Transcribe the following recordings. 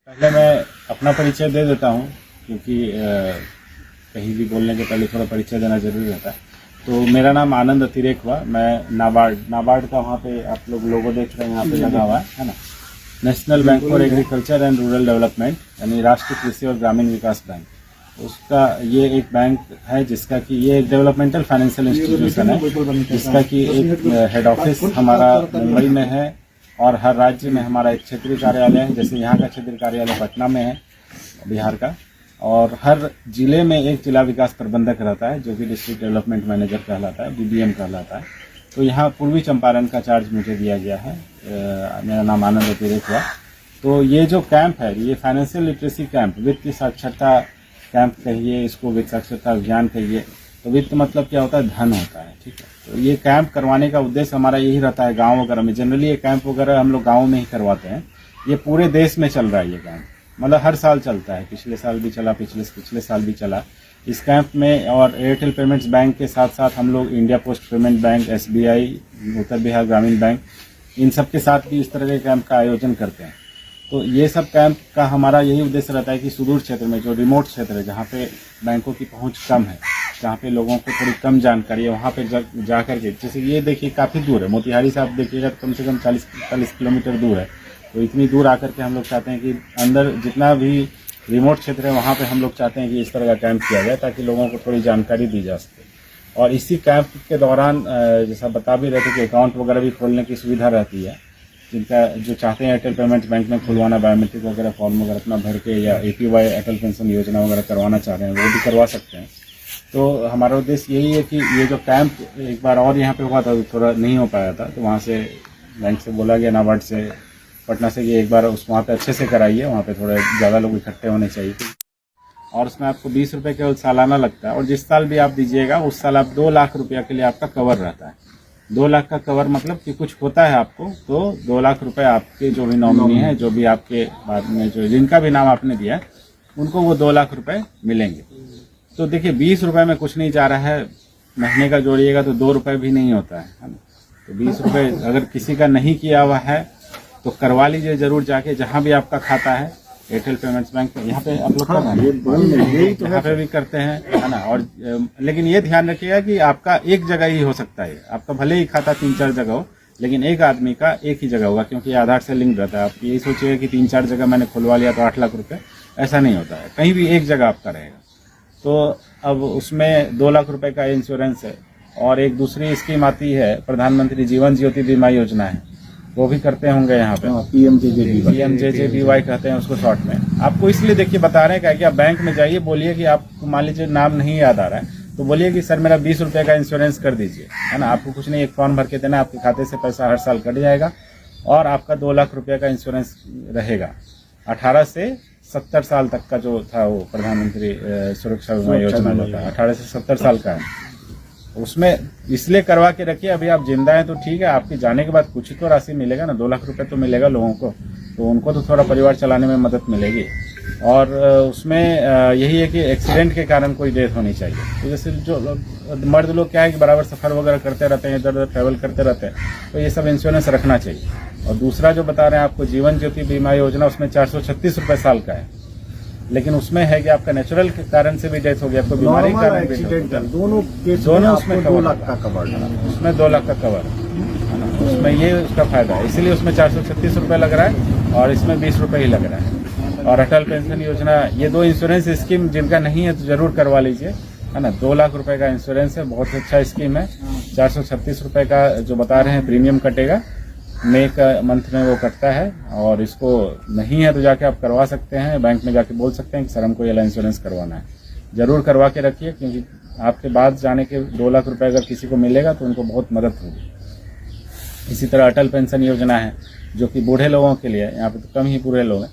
पहले मैं अपना परिचय दे देता हूँ क्योंकि कहीं भी बोलने के पहले थोड़ा परिचय देना जरूरी रहता है। तो मेरा नाम आनंद अतिरेक हुआ। मैं नाबार्ड का वहाँ पे आप लोग लोगो देख रहे हैं, यहाँ पे लगा हुआ है ना, national bank for agriculture and rural development, यानी राष्ट्रीय कृषि और ग्रामीण विकास बैंक। उसका ये एक बैंक है जिसका कि ये एक डेवलपमेंटल फाइनेंशियल इंस्टीट्यूशन है जिसका कि एक हेड ऑफिस हमारा मुंबई में है और हर राज्य में हमारा एक क्षेत्रीय कार्यालय है। जैसे यहाँ का क्षेत्रीय कार्यालय पटना में है बिहार का, और हर जिले में एक जिला विकास प्रबंधक रहता है जो कि डिस्ट्रिक्ट डेवलपमेंट मैनेजर कहलाता है, BDM कहलाता है। तो यहाँ पूर्वी चंपारण का चार्ज मुझे दिया गया है। मेरा नाम आनंद अतिरेक हुआ। तो ये जो कैंप है, ये फाइनेंशियल लिटरेसी कैंप, वित्तीय साक्षरता कैंप कहिए इसको, वित्त साक्षरता अभियान कहिए। तो वित्त मतलब क्या होता है? धन होता है, ठीक है। तो ये कैंप करवाने का उद्देश्य हमारा यही रहता है गाँव वगैरह में। जनरली ये कैंप वगैरह हम लोग गाँव में ही करवाते हैं। ये पूरे देश में चल रहा है ये कैंप, मतलब हर साल चलता है। पिछले साल भी चला, पिछले साल भी चला इस कैंप में। और एयरटेल पेमेंट्स बैंक के साथ साथ हम लोग India post payment bank, SBI, उत्तर बिहार ग्रामीण बैंक, इन सब के साथ भी इस तरह के कैंप का आयोजन करते हैं। तो ये सब कैंप का हमारा यही उद्देश्य रहता है कि सुदूर क्षेत्र में, जो रिमोट क्षेत्र है, जहाँ पे बैंकों की पहुँच कम है, जहाँ पे लोगों को थोड़ी कम जानकारी है, वहाँ पे जा करके, जैसे ये देखिए काफ़ी दूर है, मोतिहारी से आप देखिएगा कम से कम 40 किलोमीटर दूर है। तो इतनी दूर आकर के हम लोग चाहते हैं कि अंदर जितना भी रिमोट क्षेत्र है वहाँ पे हम लोग चाहते हैं कि इस तरह का कैंप किया जाए ताकि लोगों को थोड़ी जानकारी दी जा सके। और इसी कैंप के दौरान जैसा बता भी रहे थे कि अकाउंट वगैरह भी खोलने की सुविधा रहती है। जिनका जो चाहते हैं एयरटेल पेमेंट्स बैंक में खुलवाना, बायोमेट्रिक वगैरह फॉर्म वगैरह अपना भर के, या APY अटल पेंशन योजना वगैरह करवाना चाह रहे हैं, वो भी करवा सकते हैं। तो हमारा उद्देश्य यही है कि ये जो कैंप एक बार और यहाँ पे हुआ था, थोड़ा नहीं हो पाया था, तो वहाँ से बैंक से बोला गया, नाबार्ड से, पटना से, कि एक बार उस वहाँ पे अच्छे से कराइए, वहाँ पे थोड़े ज़्यादा लोग इकट्ठे होने चाहिए। और उसमें आपको 20 रुपये केवल सालाना लगता है, और जिस साल भी आप दीजिएगा उस साल आप 2 लाख रुपया के लिए आपका कवर रहता है। 2 लाख का कवर मतलब कि कुछ होता है आपको तो 2 लाख रुपए आपके जो भी नॉमिनी है, जो भी आपके बाद में जो जिनका भी नाम आपने दिया है, उनको वो 2 लाख रुपए मिलेंगे। तो देखिए 20 रुपए में कुछ नहीं जा रहा है, महीने का जोड़िएगा तो 2 रुपए भी नहीं होता है ना। तो 20 रुपए अगर किसी का नहीं किया हुआ है तो करवा लीजिए जरूर जाके, जहाँ भी आपका खाता है। एयरटेल पेमेंट्स बैंक में यहाँ पे आप लोग यहाँ पे भी करते हैं, है ना। और लेकिन ये ध्यान रखिएगा कि आपका एक जगह ही हो सकता है। आपका भले ही खाता 3-4 जगह हो, लेकिन एक आदमी का एक ही जगह होगा, क्योंकि आधार से लिंक रहता है। आप यही सोचिएगा कि 3-4 जगह मैंने खुलवा लिया तो 8 लाख रुपए, ऐसा नहीं होता है। कहीं भी एक जगह आपका रहेगा। तो अब उसमें 2 लाख रुपए का इंश्योरेंस है। और एक दूसरी स्कीम आती है, प्रधानमंत्री जीवन ज्योति बीमा योजना है, वो भी करते होंगे यहाँ पे, PMJJBY कहते हैं उसको शॉर्ट में। आपको इसलिए देखिए बता रहे हैं कि आप बैंक में जाइए, बोलिए कि आपको मान लीजिए नाम नहीं याद आ रहा है, तो बोलिए कि सर मेरा 20 रुपये का इंश्योरेंस कर दीजिए, है ना। आपको कुछ नहीं, एक फॉर्म भर के देना, आपके खाते से पैसा हर साल कट जाएगा और आपका 2 लाख रुपये का इंश्योरेंस रहेगा। 18 से 70 साल तक का जो था वो प्रधानमंत्री सुरक्षा बीमा योजना जो था, 18 से 70 साल का है। उसमें इसलिए करवा के रखिए, अभी आप जिंदा हैं तो ठीक है, आपके जाने के बाद कुछ तो राशि मिलेगा ना, 2 लाख रुपए तो मिलेगा लोगों को, तो उनको तो थोड़ा परिवार चलाने में मदद मिलेगी। और उसमें यही है कि एक्सीडेंट के कारण कोई डेथ होनी चाहिए। तो जैसे जो मर्द लोग क्या है कि बराबर सफर वगैरह करते रहते हैं, इधर उधर ट्रैवल करते रहते हैं, तो ये सब इंश्योरेंस रखना चाहिए। और दूसरा जो बता रहे हैं आपको जीवन ज्योति बीमा योजना, उसमें 436 रुपए साल का है। लेकिन उसमें है कि आपका नेचुरल के कारण से भी डेथ हो गया, आपको बीमारी का कारण भी, दोनों उसमें 2 लाख का कवर, उसमें 2 लाख का कवर, उसमें ये उसका फायदा है। इसीलिए उसमें 436 रुपये लग रहा है और इसमें 20 रुपये ही लग रहा है। और अटल पेंशन योजना, ये 2 इंश्योरेंस स्कीम जिनका नहीं है तो जरूर करवा लीजिए, है ना। 2 लाख रुपए का इंश्योरेंस है, बहुत अच्छा स्कीम है। 436 रुपये का जो बता रहे हैं प्रीमियम कटेगा, मई का मंथ में वो कटता है। और इसको नहीं है तो जाके आप करवा सकते हैं, बैंक में जाके बोल सकते हैं कि सर हमको ये इंश्योरेंस करवाना है। जरूर करवा के रखिए, क्योंकि आपके बाद जाने के 2 लाख रुपए अगर किसी को मिलेगा तो उनको बहुत मदद होगी। इसी तरह अटल पेंशन योजना है जो कि बूढ़े लोगों के लिए, यहाँ पे तो कम ही बूढ़े लोग हैं,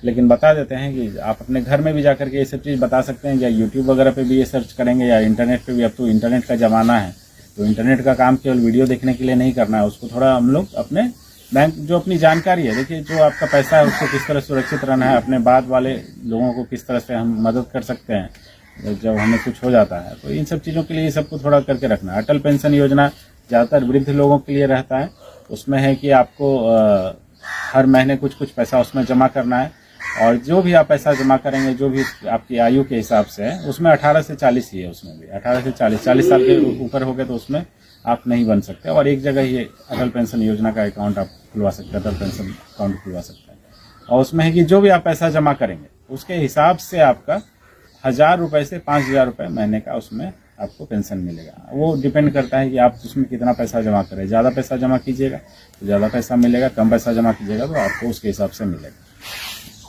लेकिन बता देते हैं कि आप अपने घर में भी जाकर के ये सब चीज़ बता सकते हैं, या यूट्यूब वगैरह पे भी ये सर्च करेंगे, या इंटरनेट पे भी। अब तो इंटरनेट का ज़माना है, तो इंटरनेट का काम केवल वीडियो देखने के लिए नहीं करना है, उसको थोड़ा हम लोग अपने बैंक जो अपनी जानकारी है, देखिए जो आपका पैसा है उसको किस तरह सुरक्षित रहना है, अपने बाद वाले लोगों को किस तरह से हम मदद कर सकते हैं जब हमें कुछ हो जाता है, तो इन सब चीज़ों के लिए ये सबको थोड़ा करके रखना है। अटल पेंशन योजना ज़्यादातर वृद्ध लोगों के लिए रहता है। उसमें है कि आपको हर महीने कुछ कुछ पैसा उसमें जमा करना है। और जो भी आप पैसा जमा करेंगे, जो भी आपकी आयु के हिसाब से है, उसमें 18 से 40 ही है। उसमें भी 18 से 40 साल के ऊपर हो गए तो उसमें आप नहीं बन सकते। और एक जगह ही अटल पेंशन योजना का अकाउंट आप खुलवा सकते हैं, अटल पेंशन अकाउंट खुलवा सकते हैं। और उसमें है कि जो भी आप पैसा जमा करेंगे उसके हिसाब से आपका 1000 रुपए से 5000 रुपए महीने का उसमें आपको पेंशन मिलेगा। वो डिपेंड करता है कि आप उसमें कितना पैसा जमा करें। ज़्यादा पैसा जमा कीजिएगा तो ज़्यादा पैसा मिलेगा, कम पैसा जमा कीजिएगा तो आपको उसके हिसाब से मिलेगा।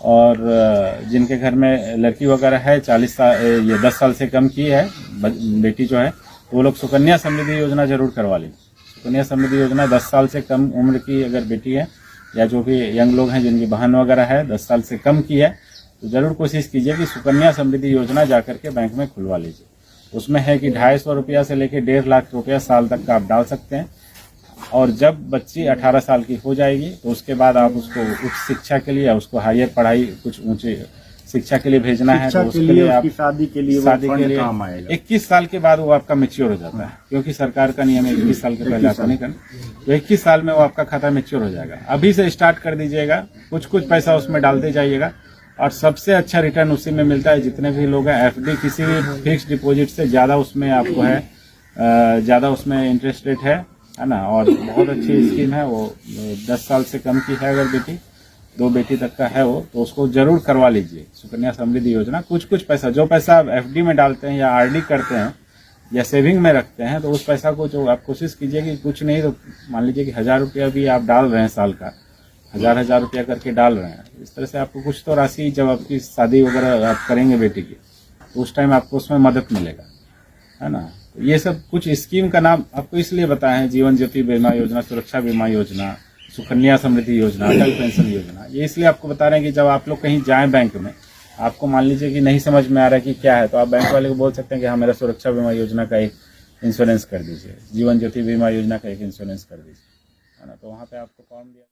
और जिनके घर में लड़की वगैरह है 10 साल से कम की है बेटी जो है, तो वो लोग सुकन्या समृद्धि योजना जरूर करवा लें। सुकन्या समृद्धि योजना 10 साल से कम उम्र की अगर बेटी है या जो भी यंग लोग हैं जिनकी बहन वगैरह है 10 साल से कम की है, तो जरूर कोशिश कीजिए कि सुकन्या समृद्धि योजना जाकर के बैंक में खुलवा लीजिए। उसमें है कि 250 रुपया से लेकर 1.5 लाख रुपया साल तक का आप डाल सकते हैं। और जब बच्ची 18 साल की हो जाएगी तो उसके बाद आप उसको उच्च शिक्षा के लिए, उसको हायर पढ़ाई, कुछ ऊंची शिक्षा के लिए भेजना है, तो उसके लिए आप शादी के लिए 21 साल के बाद वो आपका मैच्योर हो जाता है, क्योंकि सरकार का नियम है 21 साल के पहले आपको नहीं करना। तो 21 साल में वो आपका खाता मैच्योर हो जाएगा। अभी से स्टार्ट कर दीजिएगा, कुछ पैसा उसमें डालते जाइएगा और सबसे अच्छा रिटर्न उसी में मिलता है। जितने भी लोग हैं एफडी किसी भी फिक्स डिपॉजिट से ज़्यादा उसमें आपको है, ज़्यादा उसमें इंटरेस्ट रेट है ना। और बहुत अच्छी स्कीम है वो। 10 साल से कम की है अगर बेटी, 2 बेटी तक का है वो, तो उसको जरूर करवा लीजिए सुकन्या समृद्धि योजना। कुछ पैसा, जो पैसा आप एफडी में डालते हैं या आरडी करते हैं या सेविंग में रखते हैं, तो उस पैसा को जो आप कोशिश कीजिए कि कुछ नहीं तो मान लीजिए कि 1000 रुपया भी आप डाल रहे हैं, साल का 1000 रुपया करके डाल रहे हैं। इस तरह से आपको कुछ तो राशि जब आपकी शादी वगैरह आप करेंगे बेटी की, तो उस टाइम आपको उसमें मदद मिलेगा, है ना। तो ये सब कुछ स्कीम का नाम आपको इसलिए बताए हैं, जीवन ज्योति बीमा योजना, सुरक्षा बीमा योजना, सुकन्या समृद्धि योजना, अटल पेंशन योजना। ये इसलिए आपको बता रहे हैं कि जब आप लोग कहीं जाएं बैंक में, आपको मान लीजिए कि नहीं समझ में आ रहा है कि क्या है, तो आप बैंक वाले को बोल सकते हैं कि हाँ मेरा सुरक्षा बीमा योजना का एक इंश्योरेंस कर दीजिए, जीवन ज्योति बीमा योजना का एक इंश्योरेंस कर दीजिए, है ना। तो वहाँ पे आपको फॉर्म दिया